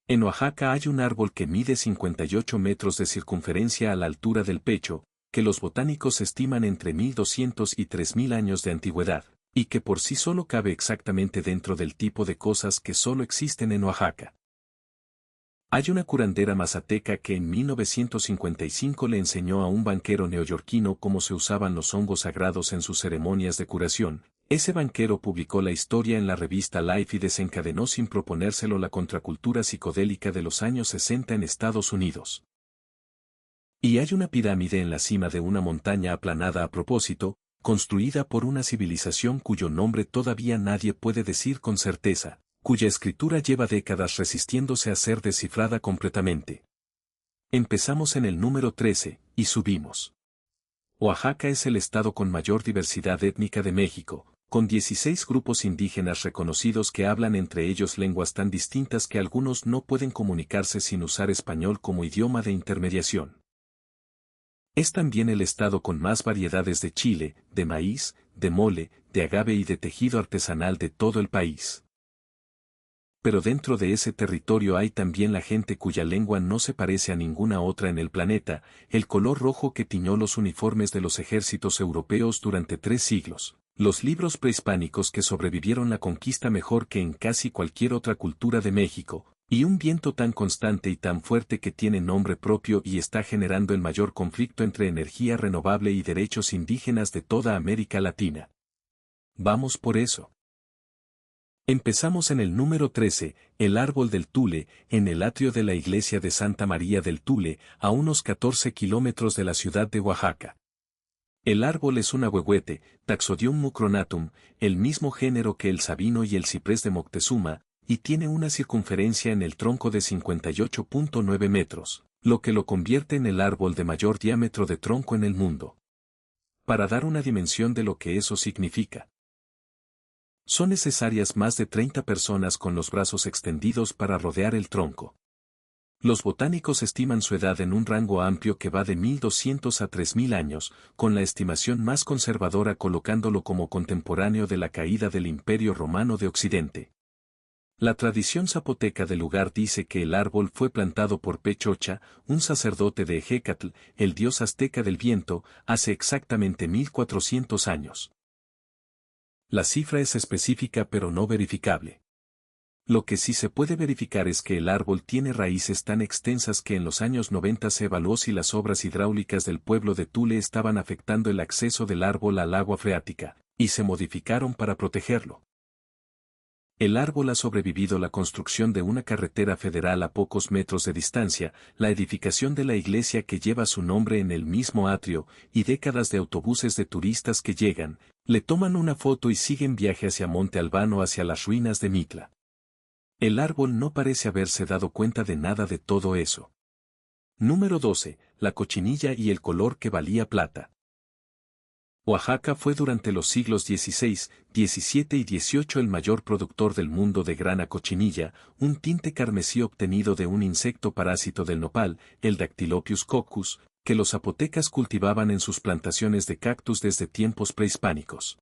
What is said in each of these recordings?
En Oaxaca hay un árbol que mide 58 metros de circunferencia a la altura del pecho, que los botánicos estiman entre 1200 y 3000 años de antigüedad, y que por sí solo cabe exactamente dentro del tipo de cosas que solo existen en Oaxaca. Hay una curandera mazateca que en 1955 le enseñó a un banquero neoyorquino cómo se usaban los hongos sagrados en sus ceremonias de curación. Ese banquero publicó la historia en la revista Life y desencadenó sin proponérselo la contracultura psicodélica de los años 60 en Estados Unidos. Y hay una pirámide en la cima de una montaña aplanada a propósito, construida por una civilización cuyo nombre todavía nadie puede decir con certeza, cuya escritura lleva décadas resistiéndose a ser descifrada completamente. Empezamos en el número 13, y subimos. Oaxaca es el estado con mayor diversidad étnica de México, con 16 grupos indígenas reconocidos que hablan entre ellos lenguas tan distintas que algunos no pueden comunicarse sin usar español como idioma de intermediación. Es también el estado con más variedades de chile, de maíz, de mole, de agave y de tejido artesanal de todo el país. Pero dentro de ese territorio hay también la gente cuya lengua no se parece a ninguna otra en el planeta, el color rojo que tiñó los uniformes de los ejércitos europeos durante 3 siglos, los libros prehispánicos que sobrevivieron la conquista mejor que en casi cualquier otra cultura de México, y un viento tan constante y tan fuerte que tiene nombre propio y está generando el mayor conflicto entre energía renovable y derechos indígenas de toda América Latina. Vamos por eso. Empezamos en el número 13, el árbol del Tule, en el atrio de la iglesia de Santa María del Tule, a unos 14 kilómetros de la ciudad de Oaxaca. El árbol es un ahuehuete, Taxodium mucronatum, el mismo género que el sabino y el ciprés de Moctezuma, y tiene una circunferencia en el tronco de 58.9 metros, lo que lo convierte en el árbol de mayor diámetro de tronco en el mundo. Para dar una dimensión de lo que eso significa, son necesarias más de 30 personas con los brazos extendidos para rodear el tronco. Los botánicos estiman su edad en un rango amplio que va de 1200 a 3000 años, con la estimación más conservadora colocándolo como contemporáneo de la caída del Imperio Romano de Occidente. La tradición zapoteca del lugar dice que el árbol fue plantado por Pechocha, un sacerdote de Ejecatl, el dios azteca del viento, hace exactamente 1400 años. La cifra es específica pero no verificable. Lo que sí se puede verificar es que el árbol tiene raíces tan extensas que en los años 90 se evaluó si las obras hidráulicas del pueblo de Tule estaban afectando el acceso del árbol al agua freática, y se modificaron para protegerlo. El árbol ha sobrevivido la construcción de una carretera federal a pocos metros de distancia, la edificación de la iglesia que lleva su nombre en el mismo atrio, y décadas de autobuses de turistas que llegan, le toman una foto y siguen viaje hacia Monte Albano hacia las ruinas de Mitla. El árbol no parece haberse dado cuenta de nada de todo eso. Número 12. La cochinilla y el color que valía plata. Oaxaca fue durante los siglos XVI, XVII y XVIII el mayor productor del mundo de grana cochinilla, un tinte carmesí obtenido de un insecto parásito del nopal, el Dactylopius coccus, que los zapotecas cultivaban en sus plantaciones de cactus desde tiempos prehispánicos.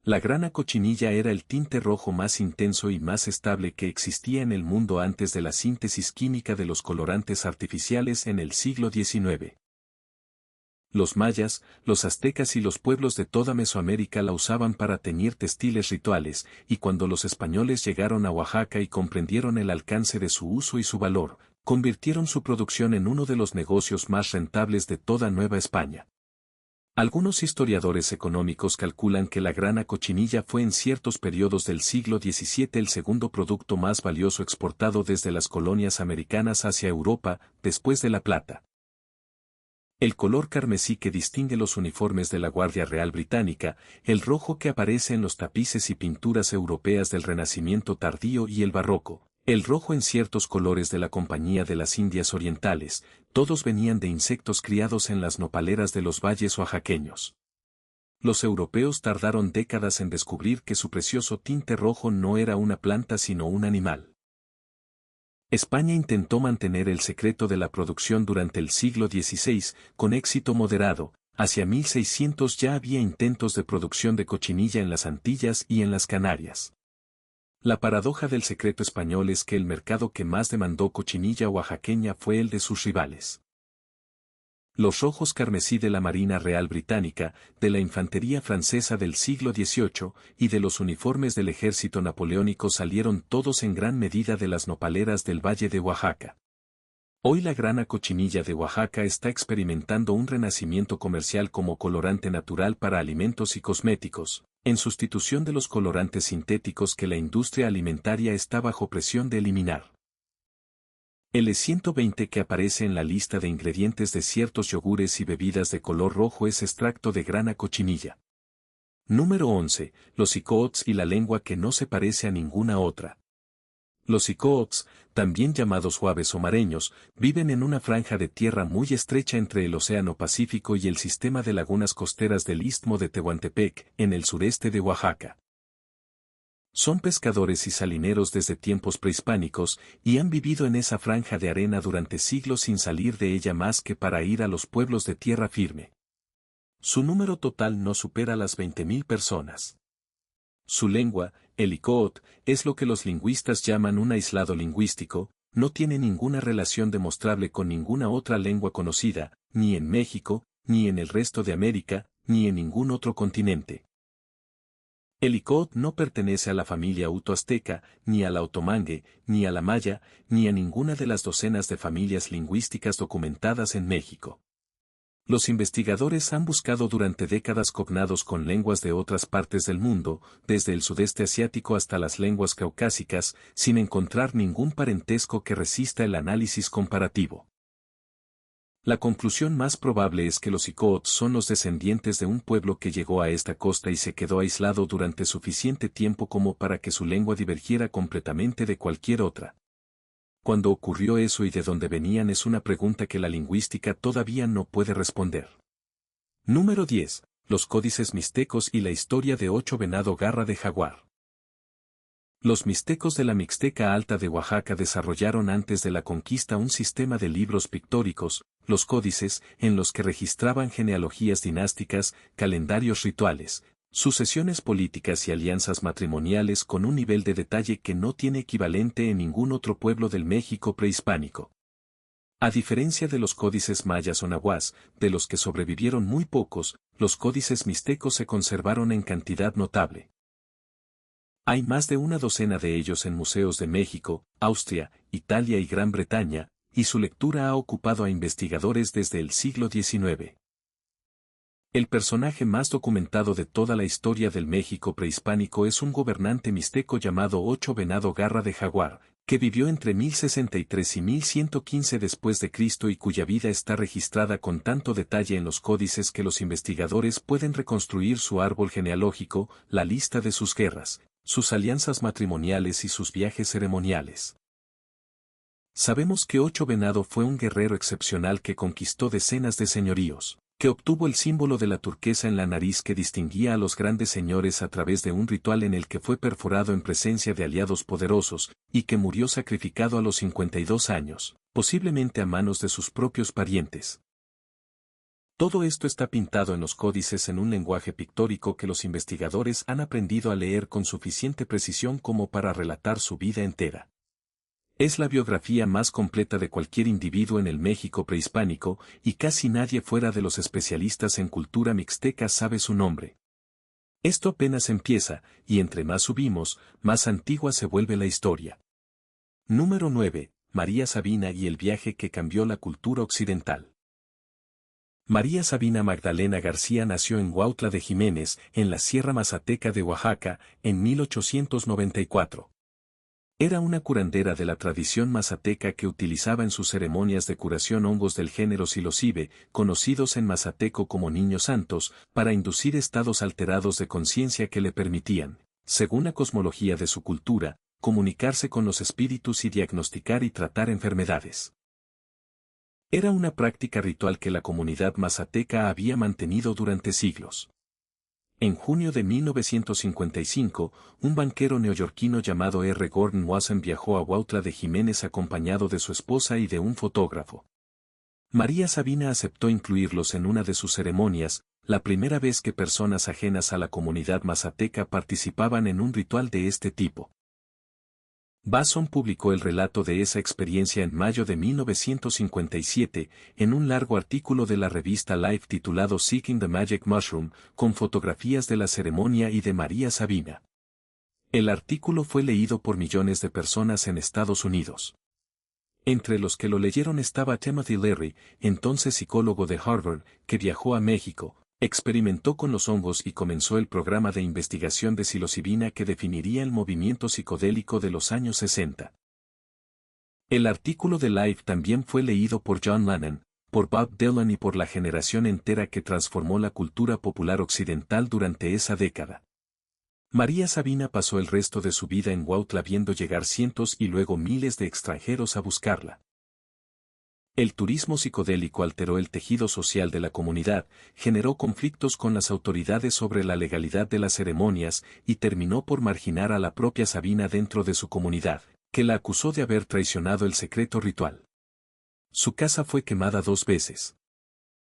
La grana cochinilla era el tinte rojo más intenso y más estable que existía en el mundo antes de la síntesis química de los colorantes artificiales en el siglo XIX. Los mayas, los aztecas y los pueblos de toda Mesoamérica la usaban para teñir textiles rituales, y cuando los españoles llegaron a Oaxaca y comprendieron el alcance de su uso y su valor, convirtieron su producción en uno de los negocios más rentables de toda Nueva España. Algunos historiadores económicos calculan que la grana cochinilla fue en ciertos periodos del siglo XVII el segundo producto más valioso exportado desde las colonias americanas hacia Europa, después de la plata. El color carmesí que distingue los uniformes de la Guardia Real Británica, el rojo que aparece en los tapices y pinturas europeas del Renacimiento tardío y el Barroco, el rojo en ciertos colores de la Compañía de las Indias Orientales, todos venían de insectos criados en las nopaleras de los valles oaxaqueños. Los europeos tardaron décadas en descubrir que su precioso tinte rojo no era una planta sino un animal. España intentó mantener el secreto de la producción durante el siglo XVI, con éxito moderado. Hacia 1600 ya había intentos de producción de cochinilla en las Antillas y en las Canarias. La paradoja del secreto español es que el mercado que más demandó cochinilla oaxaqueña fue el de sus rivales. Los rojos carmesí de la Marina Real Británica, de la infantería francesa del siglo XVIII y de los uniformes del ejército napoleónico salieron todos en gran medida de las nopaleras del Valle de Oaxaca. Hoy la grana cochinilla de Oaxaca está experimentando un renacimiento comercial como colorante natural para alimentos y cosméticos, en sustitución de los colorantes sintéticos que la industria alimentaria está bajo presión de eliminar. El E120 que aparece en la lista de ingredientes de ciertos yogures y bebidas de color rojo es extracto de grana cochinilla. Número 11. Los icoots y la lengua que no se parece a ninguna otra. Los icoots, también llamados suaves o mareños, viven en una franja de tierra muy estrecha entre el Océano Pacífico y el sistema de lagunas costeras del Istmo de Tehuantepec, en el sureste de Oaxaca. Son pescadores y salineros desde tiempos prehispánicos, y han vivido en esa franja de arena durante siglos sin salir de ella más que para ir a los pueblos de tierra firme. Su número total no supera las 20.000 personas. Su lengua, el icoot, es lo que los lingüistas llaman un aislado lingüístico, no tiene ninguna relación demostrable con ninguna otra lengua conocida, ni en México, ni en el resto de América, ni en ningún otro continente. El icoot no pertenece a la familia uto-azteca, ni a la otomangue, ni a la maya, ni a ninguna de las docenas de familias lingüísticas documentadas en México. Los investigadores han buscado durante décadas cognados con lenguas de otras partes del mundo, desde el sudeste asiático hasta las lenguas caucásicas, sin encontrar ningún parentesco que resista el análisis comparativo. La conclusión más probable es que los icoots son los descendientes de un pueblo que llegó a esta costa y se quedó aislado durante suficiente tiempo como para que su lengua divergiera completamente de cualquier otra. ¿Cuándo ocurrió eso y de dónde venían? Es una pregunta que la lingüística todavía no puede responder. Número 10. Los códices mixtecos y la historia de 8 venado garra de jaguar. Los mixtecos de la Mixteca Alta de Oaxaca desarrollaron antes de la conquista un sistema de libros pictóricos, los códices, en los que registraban genealogías dinásticas, calendarios rituales, sucesiones políticas y alianzas matrimoniales con un nivel de detalle que no tiene equivalente en ningún otro pueblo del México prehispánico. A diferencia de los códices mayas o nahuas, de los que sobrevivieron muy pocos, los códices mixtecos se conservaron en cantidad notable. Hay más de una docena de ellos en museos de México, Austria, Italia y Gran Bretaña, y su lectura ha ocupado a investigadores desde el siglo XIX. El personaje más documentado de toda la historia del México prehispánico es un gobernante mixteco llamado Ocho Venado Garra de Jaguar, que vivió entre 1063 y 1115 después de Cristo y cuya vida está registrada con tanto detalle en los códices que los investigadores pueden reconstruir su árbol genealógico, la lista de sus guerras, sus alianzas matrimoniales y sus viajes ceremoniales. Sabemos que Ocho Venado fue un guerrero excepcional que conquistó decenas de señoríos, que obtuvo el símbolo de la turquesa en la nariz que distinguía a los grandes señores a través de un ritual en el que fue perforado en presencia de aliados poderosos, y que murió sacrificado a los 52 años, posiblemente a manos de sus propios parientes. Todo esto está pintado en los códices en un lenguaje pictórico que los investigadores han aprendido a leer con suficiente precisión como para relatar su vida entera. Es la biografía más completa de cualquier individuo en el México prehispánico, y casi nadie fuera de los especialistas en cultura mixteca sabe su nombre. Esto apenas empieza, y entre más subimos, más antigua se vuelve la historia. Número 9. María Sabina y el viaje que cambió la cultura occidental. María Sabina Magdalena García nació en Huautla de Jiménez, en la Sierra Mazateca de Oaxaca, en 1894. Era una curandera de la tradición mazateca que utilizaba en sus ceremonias de curación hongos del género psilocibe, conocidos en mazateco como niños santos, para inducir estados alterados de conciencia que le permitían, según la cosmología de su cultura, comunicarse con los espíritus y diagnosticar y tratar enfermedades. Era una práctica ritual que la comunidad mazateca había mantenido durante siglos. En junio de 1955, un banquero neoyorquino llamado R. Gordon Wasson viajó a Huautla de Jiménez acompañado de su esposa y de un fotógrafo. María Sabina aceptó incluirlos en una de sus ceremonias, la primera vez que personas ajenas a la comunidad mazateca participaban en un ritual de este tipo. Basson publicó el relato de esa experiencia en mayo de 1957, en un largo artículo de la revista Life titulado Seeking the Magic Mushroom, con fotografías de la ceremonia y de María Sabina. El artículo fue leído por millones de personas en Estados Unidos. Entre los que lo leyeron estaba Timothy Leary, entonces psicólogo de Harvard, que viajó a México, experimentó con los hongos y comenzó el programa de investigación de psilocibina que definiría el movimiento psicodélico de los años 60. El artículo de Life también fue leído por John Lennon, por Bob Dylan y por la generación entera que transformó la cultura popular occidental durante esa década. María Sabina pasó el resto de su vida en Huautla viendo llegar cientos y luego miles de extranjeros a buscarla. El turismo psicodélico alteró el tejido social de la comunidad, generó conflictos con las autoridades sobre la legalidad de las ceremonias y terminó por marginar a la propia Sabina dentro de su comunidad, que la acusó de haber traicionado el secreto ritual. Su casa fue quemada 2 veces.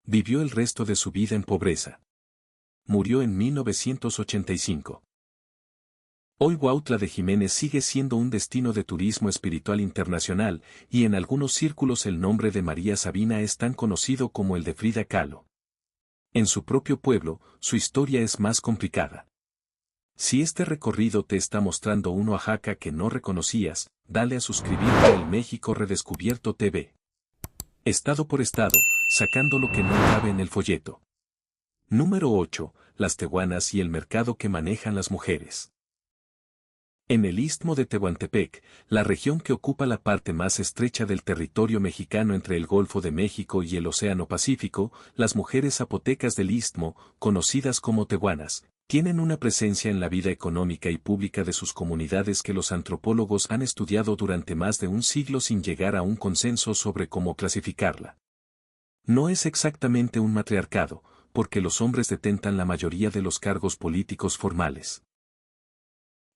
Vivió el resto de su vida en pobreza. Murió en 1985. Hoy Huautla de Jiménez sigue siendo un destino de turismo espiritual internacional, y en algunos círculos el nombre de María Sabina es tan conocido como el de Frida Kahlo. En su propio pueblo, su historia es más complicada. Si este recorrido te está mostrando un Oaxaca que no reconocías, dale a suscribirte al México Redescubierto TV. Estado por estado, sacando lo que no cabe en el folleto. Número 8. Las tehuanas y el mercado que manejan las mujeres. En el istmo de Tehuantepec, la región que ocupa la parte más estrecha del territorio mexicano entre el Golfo de México y el Océano Pacífico, las mujeres zapotecas del istmo, conocidas como tehuanas, tienen una presencia en la vida económica y pública de sus comunidades que los antropólogos han estudiado durante más de un siglo sin llegar a un consenso sobre cómo clasificarla. No es exactamente un matriarcado, porque los hombres detentan la mayoría de los cargos políticos formales.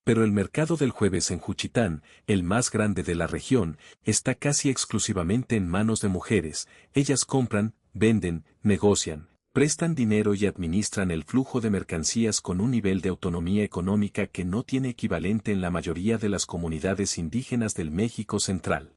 Pero el mercado del jueves en Juchitán, el más grande de la región, está casi exclusivamente en manos de mujeres. Ellas compran, venden, negocian, prestan dinero y administran el flujo de mercancías con un nivel de autonomía económica que no tiene equivalente en la mayoría de las comunidades indígenas del México central.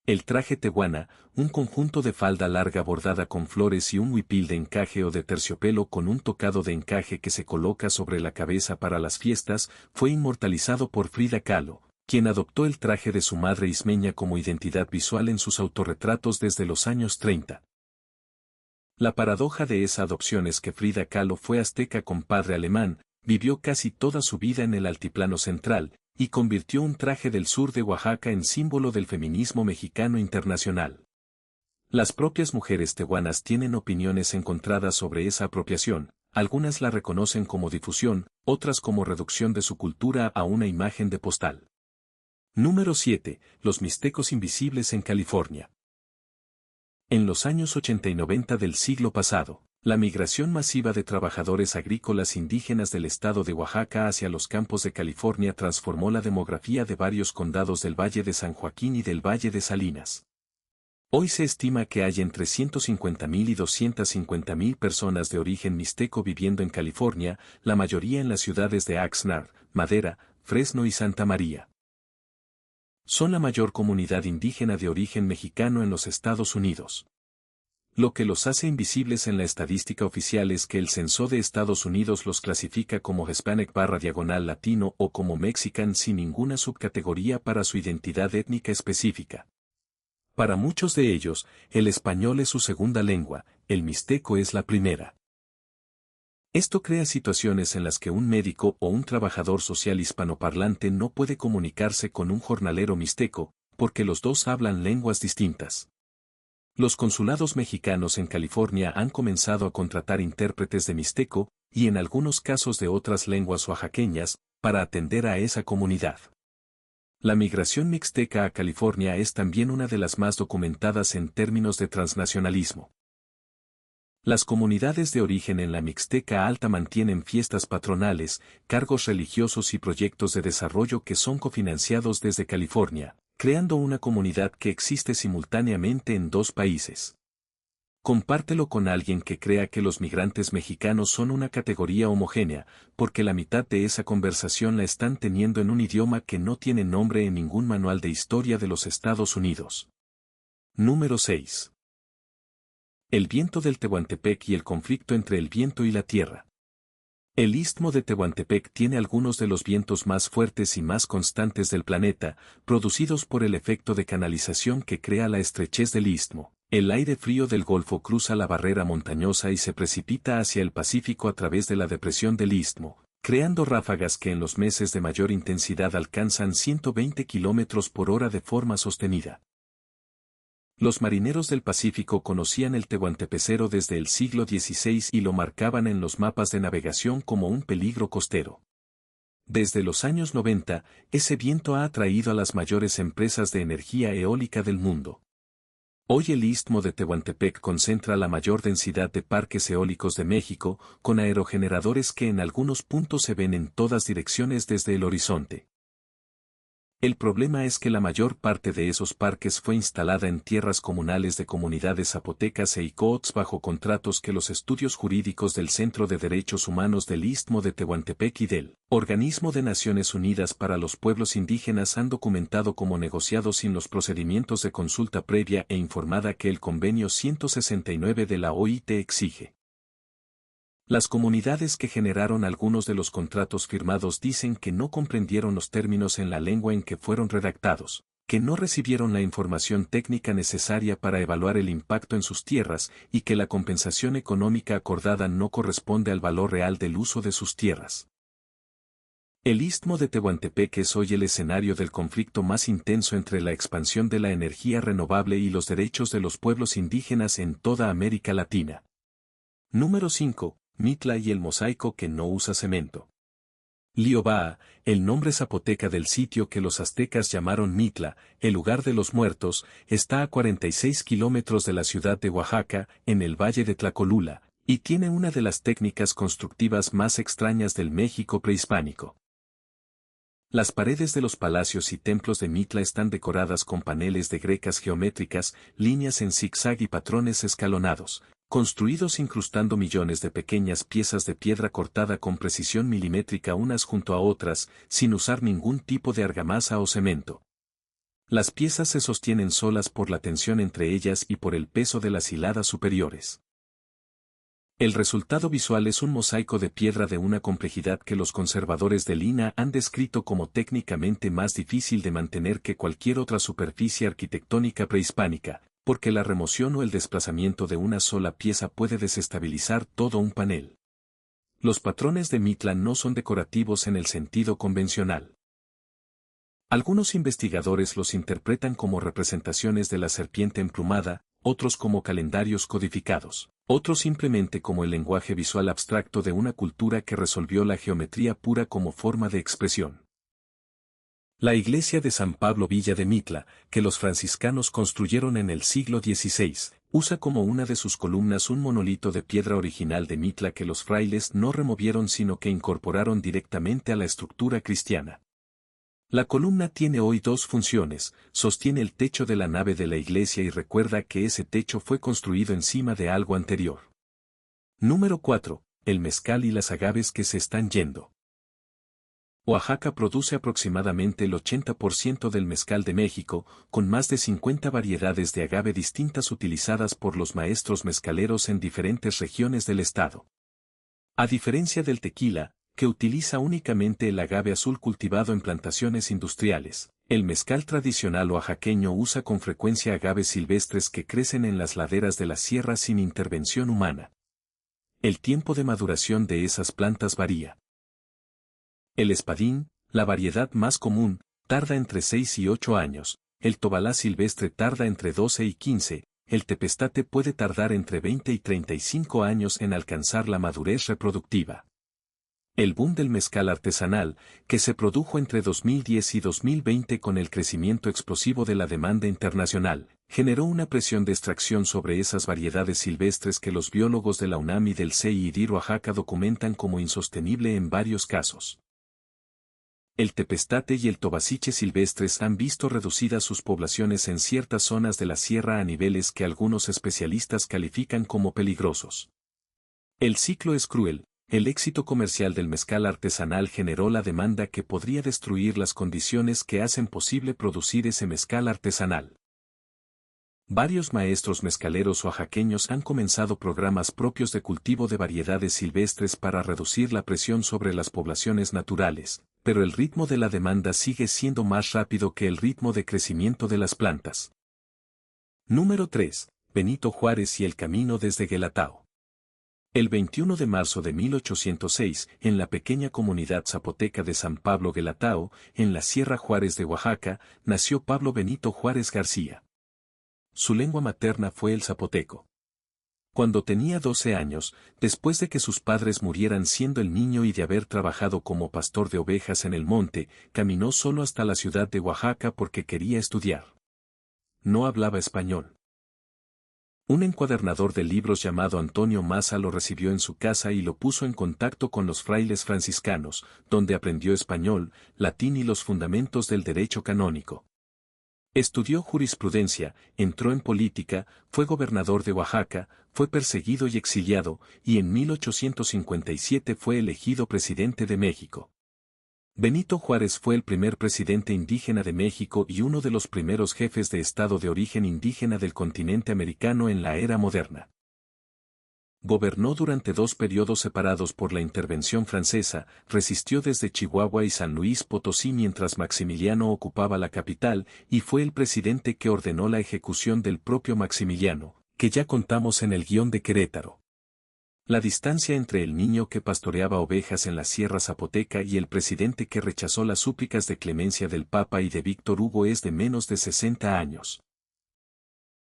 El traje tehuana, un conjunto de falda larga bordada con flores y un huipil de encaje o de terciopelo con un tocado de encaje que se coloca sobre la cabeza para las fiestas, fue inmortalizado por Frida Kahlo, quien adoptó el traje de su madre ismeña como identidad visual en sus autorretratos desde los años 30. La paradoja de esa adopción es que Frida Kahlo fue azteca con padre alemán, vivió casi toda su vida en el altiplano central, y convirtió un traje del sur de Oaxaca en símbolo del feminismo mexicano internacional. Las propias mujeres tehuanas tienen opiniones encontradas sobre esa apropiación, algunas la reconocen como difusión, otras como reducción de su cultura a una imagen de postal. Número 7. Los mixtecos invisibles en California. En los años 80 y 90 del siglo pasado, la migración masiva de trabajadores agrícolas indígenas del estado de Oaxaca hacia los campos de California transformó la demografía de varios condados del Valle de San Joaquín y del Valle de Salinas. Hoy se estima que hay entre 150,000 y 250,000 personas de origen mixteco viviendo en California, la mayoría en las ciudades de Oxnard, Madera, Fresno y Santa María. Son la mayor comunidad indígena de origen mexicano en los Estados Unidos. Lo que los hace invisibles en la estadística oficial es que el Censo de Estados Unidos los clasifica como Hispanic/Latino o como Mexican sin ninguna subcategoría para su identidad étnica específica. Para muchos de ellos, el español es su segunda lengua, el mixteco es la primera. Esto crea situaciones en las que un médico o un trabajador social hispanoparlante no puede comunicarse con un jornalero mixteco, porque los dos hablan lenguas distintas. Los consulados mexicanos en California han comenzado a contratar intérpretes de mixteco, y en algunos casos de otras lenguas oaxaqueñas, para atender a esa comunidad. La migración mixteca a California es también una de las más documentadas en términos de transnacionalismo. Las comunidades de origen en la Mixteca Alta mantienen fiestas patronales, cargos religiosos y proyectos de desarrollo que son cofinanciados desde California, creando una comunidad que existe simultáneamente en 2 países. Compártelo con alguien que crea que los migrantes mexicanos son una categoría homogénea, porque la mitad de esa conversación la están teniendo en un idioma que no tiene nombre en ningún manual de historia de los Estados Unidos. Número 6. El viento del Tehuantepec y el conflicto entre el viento y la tierra. El istmo de Tehuantepec tiene algunos de los vientos más fuertes y más constantes del planeta, producidos por el efecto de canalización que crea la estrechez del istmo. El aire frío del Golfo cruza la barrera montañosa y se precipita hacia el Pacífico a través de la depresión del istmo, creando ráfagas que en los meses de mayor intensidad alcanzan 120 km por hora de forma sostenida. Los marineros del Pacífico conocían el Tehuantepecero desde el siglo XVI y lo marcaban en los mapas de navegación como un peligro costero. Desde los años 90, ese viento ha atraído a las mayores empresas de energía eólica del mundo. Hoy el istmo de Tehuantepec concentra la mayor densidad de parques eólicos de México, con aerogeneradores que en algunos puntos se ven en todas direcciones desde el horizonte. El problema es que la mayor parte de esos parques fue instalada en tierras comunales de comunidades zapotecas e icots bajo contratos que los estudios jurídicos del Centro de Derechos Humanos del Istmo de Tehuantepec y del Organismo de Naciones Unidas para los Pueblos Indígenas han documentado como negociados sin los procedimientos de consulta previa e informada que el Convenio 169 de la OIT exige. Las comunidades que generaron algunos de los contratos firmados dicen que no comprendieron los términos en la lengua en que fueron redactados, que no recibieron la información técnica necesaria para evaluar el impacto en sus tierras y que la compensación económica acordada no corresponde al valor real del uso de sus tierras. El istmo de Tehuantepec es hoy el escenario del conflicto más intenso entre la expansión de la energía renovable y los derechos de los pueblos indígenas en toda América Latina. Número 5. Mitla y el mosaico que no usa cemento. Liobaa, el nombre zapoteca del sitio que los aztecas llamaron Mitla, el lugar de los muertos, está a 46 kilómetros de la ciudad de Oaxaca, en el valle de Tlacolula, y tiene una de las técnicas constructivas más extrañas del México prehispánico. Las paredes de los palacios y templos de Mitla están decoradas con paneles de grecas geométricas, líneas en zigzag y patrones escalonados, construidos incrustando millones de pequeñas piezas de piedra cortada con precisión milimétrica unas junto a otras, sin usar ningún tipo de argamasa o cemento. Las piezas se sostienen solas por la tensión entre ellas y por el peso de las hiladas superiores. El resultado visual es un mosaico de piedra de una complejidad que los conservadores de Lina han descrito como técnicamente más difícil de mantener que cualquier otra superficie arquitectónica prehispánica, porque la remoción o el desplazamiento de una sola pieza puede desestabilizar todo un panel. Los patrones de Mitla no son decorativos en el sentido convencional. Algunos investigadores los interpretan como representaciones de la serpiente emplumada, otros como calendarios codificados, otros simplemente como el lenguaje visual abstracto de una cultura que resolvió la geometría pura como forma de expresión. La iglesia de San Pablo Villa de Mitla, que los franciscanos construyeron en el siglo XVI, usa como una de sus columnas un monolito de piedra original de Mitla que los frailes no removieron sino que incorporaron directamente a la estructura cristiana. La columna tiene hoy dos funciones, sostiene el techo de la nave de la iglesia y recuerda que ese techo fue construido encima de algo anterior. Número 4. El mezcal y las agaves que se están yendo. Oaxaca produce aproximadamente el 80% del mezcal de México, con más de 50 variedades de agave distintas utilizadas por los maestros mezcaleros en diferentes regiones del estado. A diferencia del tequila, que utiliza únicamente el agave azul cultivado en plantaciones industriales, el mezcal tradicional oaxaqueño usa con frecuencia agaves silvestres que crecen en las laderas de la sierra sin intervención humana. El tiempo de maduración de esas plantas varía. El espadín, la variedad más común, tarda entre 6 y 8 años, el tobalá silvestre tarda entre 12 y 15, el tepestate puede tardar entre 20 y 35 años en alcanzar la madurez reproductiva. El boom del mezcal artesanal, que se produjo entre 2010 y 2020 con el crecimiento explosivo de la demanda internacional, generó una presión de extracción sobre esas variedades silvestres que los biólogos de la UNAM y del CIDIR Oaxaca documentan como insostenible en varios casos. El tepestate y el tobaciche silvestres han visto reducidas sus poblaciones en ciertas zonas de la sierra a niveles que algunos especialistas califican como peligrosos. El ciclo es cruel. El éxito comercial del mezcal artesanal generó la demanda que podría destruir las condiciones que hacen posible producir ese mezcal artesanal. Varios maestros mezcaleros oaxaqueños han comenzado programas propios de cultivo de variedades silvestres para reducir la presión sobre las poblaciones naturales, pero el ritmo de la demanda sigue siendo más rápido que el ritmo de crecimiento de las plantas. Número 3. Benito Juárez y el camino desde Guelatao. El 21 de marzo de 1806, en la pequeña comunidad zapoteca de San Pablo Guelatao, en la Sierra Juárez de Oaxaca, nació Pablo Benito Juárez García. Su lengua materna fue el zapoteco. Cuando tenía 12 años, después de que sus padres murieran siendo el niño y de haber trabajado como pastor de ovejas en el monte, caminó solo hasta la ciudad de Oaxaca porque quería estudiar. No hablaba español. Un encuadernador de libros llamado Antonio Maza lo recibió en su casa y lo puso en contacto con los frailes franciscanos, donde aprendió español, latín y los fundamentos del derecho canónico. Estudió jurisprudencia, entró en política, fue gobernador de Oaxaca, fue perseguido y exiliado, y en 1857 fue elegido presidente de México. Benito Juárez fue el primer presidente indígena de México y uno de los primeros jefes de Estado de origen indígena del continente americano en la era moderna. Gobernó durante 2 periodos separados por la intervención francesa, resistió desde Chihuahua y San Luis Potosí mientras Maximiliano ocupaba la capital, y fue el presidente que ordenó la ejecución del propio Maximiliano, que ya contamos en el guión de Querétaro. La distancia entre el niño que pastoreaba ovejas en la Sierra Zapoteca y el presidente que rechazó las súplicas de clemencia del Papa y de Víctor Hugo es de menos de 60 años.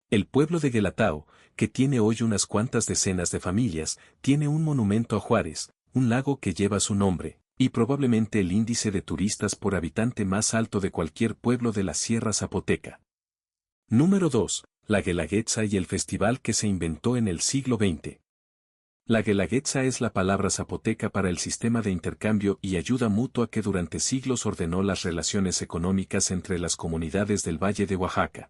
El pueblo de Guelatao, que tiene hoy unas cuantas decenas de familias, tiene un monumento a Juárez, un lago que lleva su nombre, y probablemente el índice de turistas por habitante más alto de cualquier pueblo de la Sierra Zapoteca. Número 2. La Guelaguetza y el festival que se inventó en el siglo XX. La Guelaguetza es la palabra zapoteca para el sistema de intercambio y ayuda mutua que durante siglos ordenó las relaciones económicas entre las comunidades del Valle de Oaxaca.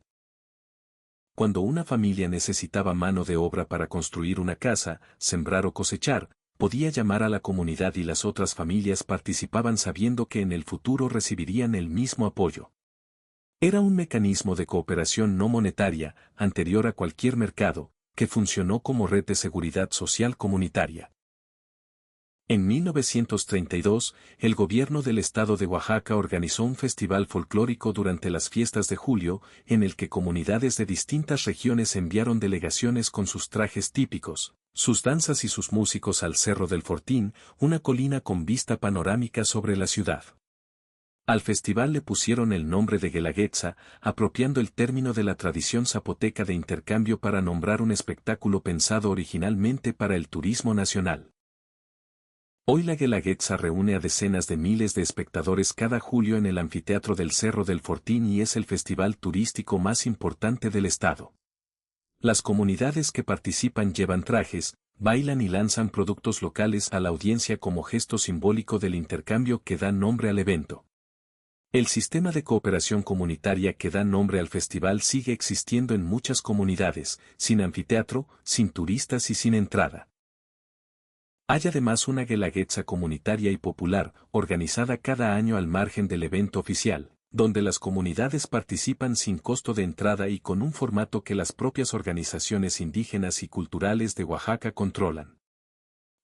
Cuando una familia necesitaba mano de obra para construir una casa, sembrar o cosechar, podía llamar a la comunidad y las otras familias participaban sabiendo que en el futuro recibirían el mismo apoyo. Era un mecanismo de cooperación no monetaria, anterior a cualquier mercado, que funcionó como red de seguridad social comunitaria. En 1932, el gobierno del estado de Oaxaca organizó un festival folclórico durante las fiestas de julio, en el que comunidades de distintas regiones enviaron delegaciones con sus trajes típicos, sus danzas y sus músicos al Cerro del Fortín, una colina con vista panorámica sobre la ciudad. Al festival le pusieron el nombre de Guelaguetza, apropiando el término de la tradición zapoteca de intercambio para nombrar un espectáculo pensado originalmente para el turismo nacional. Hoy la Guelaguetza reúne a decenas de miles de espectadores cada julio en el anfiteatro del Cerro del Fortín y es el festival turístico más importante del estado. Las comunidades que participan llevan trajes, bailan y lanzan productos locales a la audiencia como gesto simbólico del intercambio que da nombre al evento. El sistema de cooperación comunitaria que da nombre al festival sigue existiendo en muchas comunidades, sin anfiteatro, sin turistas y sin entrada. Hay además una guelaguetza comunitaria y popular, organizada cada año al margen del evento oficial, donde las comunidades participan sin costo de entrada y con un formato que las propias organizaciones indígenas y culturales de Oaxaca controlan.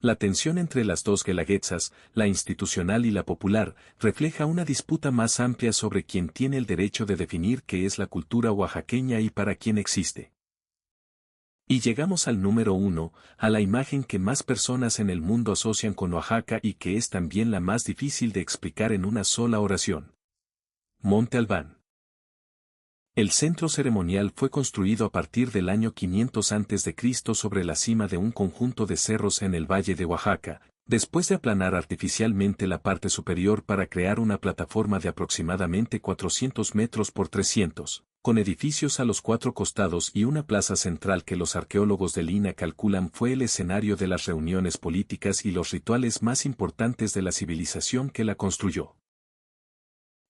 La tensión entre las dos guelaguetzas, la institucional y la popular, refleja una disputa más amplia sobre quién tiene el derecho de definir qué es la cultura oaxaqueña y para quién existe. Y llegamos al número 1, a la imagen que más personas en el mundo asocian con Oaxaca y que es también la más difícil de explicar en una sola oración. Monte Albán. El centro ceremonial fue construido a partir del año 500 a.C. sobre la cima de un conjunto de cerros en el Valle de Oaxaca, después de aplanar artificialmente la parte superior para crear una plataforma de aproximadamente 400 metros por 300, con edificios a los 4 costados y una plaza central que los arqueólogos de Lina calculan fue el escenario de las reuniones políticas y los rituales más importantes de la civilización que la construyó.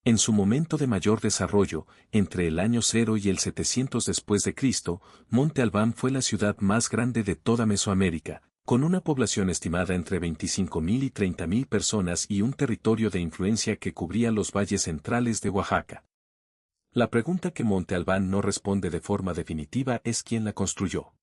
En su momento de mayor desarrollo, entre el año 0 y el 700 después de Cristo, Monte Albán fue la ciudad más grande de toda Mesoamérica, con una población estimada entre 25.000 y 30.000 personas y un territorio de influencia que cubría los valles centrales de Oaxaca. La pregunta que Monte Albán no responde de forma definitiva es quién la construyó.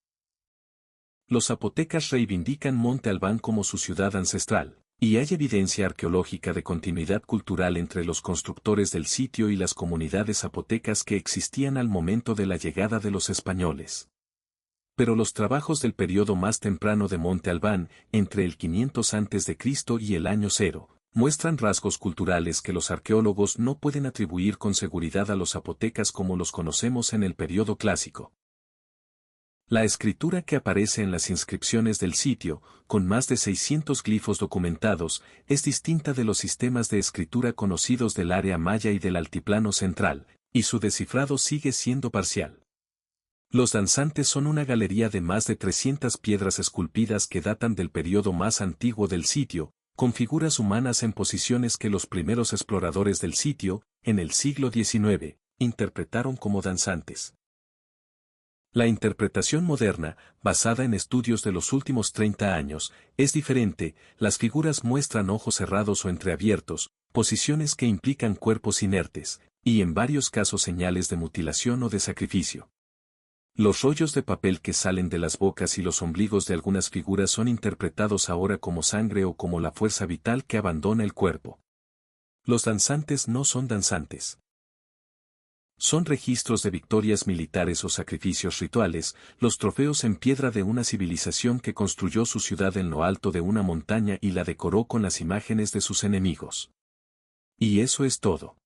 Los zapotecas reivindican Monte Albán como su ciudad ancestral, y hay evidencia arqueológica de continuidad cultural entre los constructores del sitio y las comunidades zapotecas que existían al momento de la llegada de los españoles. Pero los trabajos del periodo más temprano de Monte Albán, entre el 500 a.C. y el año 0, muestran rasgos culturales que los arqueólogos no pueden atribuir con seguridad a los zapotecas como los conocemos en el periodo clásico. La escritura que aparece en las inscripciones del sitio, con más de 600 glifos documentados, es distinta de los sistemas de escritura conocidos del área maya y del altiplano central, y su descifrado sigue siendo parcial. Los danzantes son una galería de más de 300 piedras esculpidas que datan del periodo más antiguo del sitio, con figuras humanas en posiciones que los primeros exploradores del sitio, en el siglo XIX, interpretaron como danzantes. La interpretación moderna, basada en estudios de los últimos 30 años, es diferente. Las figuras muestran ojos cerrados o entreabiertos, posiciones que implican cuerpos inertes, y en varios casos señales de mutilación o de sacrificio. Los rollos de papel que salen de las bocas y los ombligos de algunas figuras son interpretados ahora como sangre o como la fuerza vital que abandona el cuerpo. Los danzantes no son danzantes. Son registros de victorias militares o sacrificios rituales, los trofeos en piedra de una civilización que construyó su ciudad en lo alto de una montaña y la decoró con las imágenes de sus enemigos. Y eso es todo.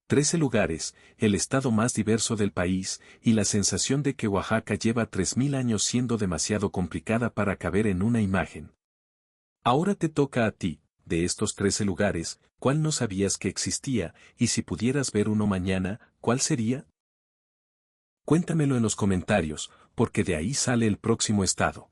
13 lugares, el estado más diverso del país, y la sensación de que Oaxaca lleva 3000 años siendo demasiado complicada para caber en una imagen. Ahora te toca a ti. De estos 13 lugares, ¿cuál no sabías que existía? Y si pudieras ver uno mañana, ¿cuál sería? Cuéntamelo en los comentarios, porque de ahí sale el próximo estado.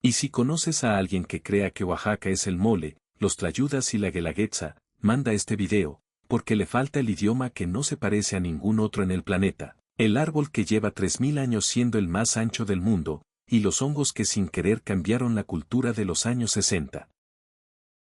Y si conoces a alguien que crea que Oaxaca es el mole, los tlayudas y la guelaguetza, manda este video, porque le falta el idioma que no se parece a ningún otro en el planeta, el árbol que lleva 3000 años siendo el más ancho del mundo, y los hongos que sin querer cambiaron la cultura de los años 60.